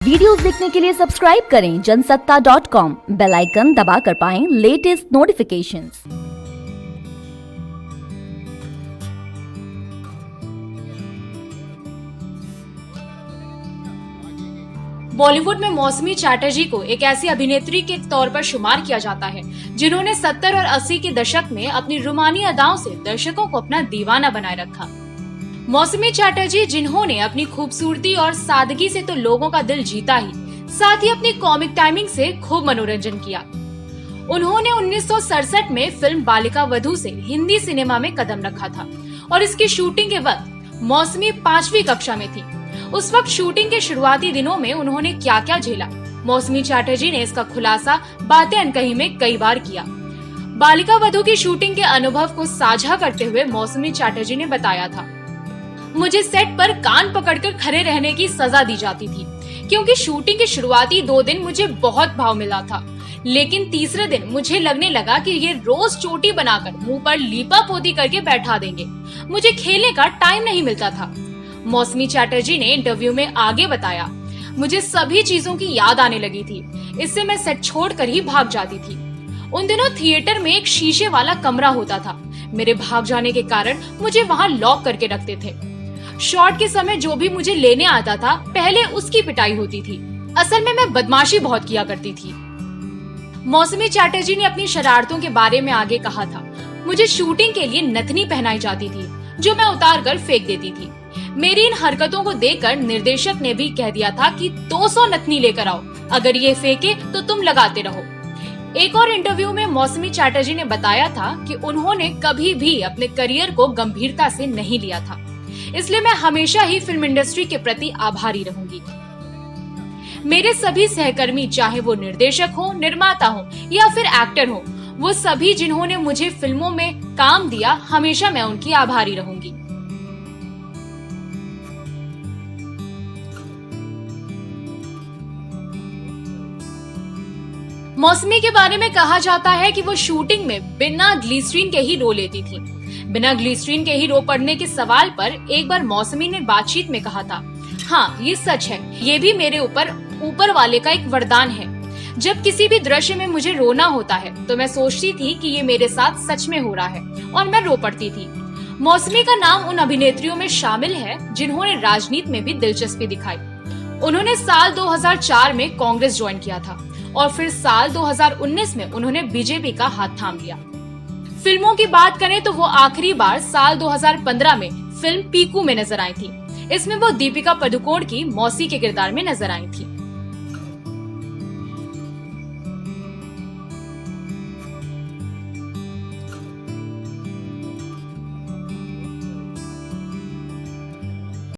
Videos देखने के लिए सब्सक्राइब करें जनसत्ता.com, बेल आइकन दबाकर पाएं लेटेस्ट नोटिफिकेशंस। बॉलीवुड में मौसमी चैटर्जी को एक ऐसी अभिनेत्री के तौर पर शुमार किया जाता है जिन्होंने 70 और 80 के दशक में अपनी रुमानी अदाओं से दर्शकों को अपना दीवाना बनाए रखा। मौसमी चैटर्जी जिन्होंने अपनी खूबसूरती और सादगी से तो लोगों का दिल जीता ही, साथ ही अपनी कॉमिक टाइमिंग से खूब मनोरंजन किया। उन्होंने 1967 में फिल्म बालिका वधू से हिंदी सिनेमा में कदम रखा था और इसकी शूटिंग के वक्त मौसमी 5वीं कक्षा में थी। उस वक्त शूटिंग के शुरुआती दिनों में उन्होंने क्या क्या झेला, मौसमी चैटर्जी ने इसका खुलासा बातें अनकही में कई बार किया। बालिका वधू की शूटिंग के अनुभव को साझा करते हुए मौसमी चैटर्जी ने बताया था, मुझे सेट पर कान पकड़कर खड़े रहने की सजा दी जाती थी क्योंकि शूटिंग के शुरुआती 2 दिन मुझे बहुत भाव मिला था, लेकिन तीसरे दिन मुझे लगने लगा कि ये रोज चोटी बनाकर मुंह पर लीपा पोती करके बैठा देंगे। मुझे खेलने का टाइम नहीं मिलता था। मौसमी चैटर्जी ने इंटरव्यू में आगे बताया, मुझे सभी चीजों की याद आने लगी थी, इससे मैं सेट छोड़कर ही भाग जाती थी। उन दिनों थिएटर में एक शीशे वाला कमरा होता था। मेरे भाग जाने के कारण मुझे वहां लॉक करके रखते थे। शॉट के समय जो भी मुझे लेने आता था पहले उसकी पिटाई होती थी। असल में मैं बदमाशी बहुत किया करती थी। मौसमी चैटर्जी ने अपनी शरारतों के बारे में आगे कहा था, मुझे शूटिंग के लिए नथनी पहनाई जाती थी जो मैं उतार कर फेंक देती थी। मेरी इन हरकतों को देखकर निर्देशक ने भी कह दिया था कि 200 नथनी लेकर आओ, अगर ये फेंके तो तुम लगाते रहो। एक और इंटरव्यू में मौसमी चैटर्जी ने बताया था कि उन्होंने कभी भी अपने करियर को गंभीरता से नहीं लिया था, इसलिए मैं हमेशा ही फिल्म इंडस्ट्री के प्रति आभारी रहूंगी। मेरे सभी सहकर्मी, चाहे वो निर्देशक हो, निर्माता हो या फिर एक्टर हो, वो सभी जिन्होंने मुझे फिल्मों में काम दिया, हमेशा मैं उनकी आभारी रहूंगी। मौसमी के बारे में कहा जाता है कि वो शूटिंग में बिना ग्लिसरीन के ही रो लेती थी। बिना ग्लिसरीन के ही रो पड़ने के सवाल पर एक बार मौसमी ने बातचीत में कहा था, हाँ ये सच है, ये भी मेरे ऊपर वाले का एक वरदान है। जब किसी भी दृश्य में मुझे रोना होता है तो मैं सोचती थी कि ये मेरे साथ सच में हो रहा है और मैं रो पड़ती थी। मौसमी का नाम उन अभिनेत्रियों में शामिल है जिन्होंने राजनीति में भी दिलचस्पी दिखाई। उन्होंने साल 2004 में कांग्रेस ज्वाइन किया था और फिर साल 2019 में उन्होंने बीजेपी का हाथ थाम लिया। फिल्मों की बात करें तो वो आखिरी बार साल 2015 में फिल्म पीकू में नजर आई थी। इसमें वो दीपिका पादुकोण की मौसी के किरदार में नजर आई थी।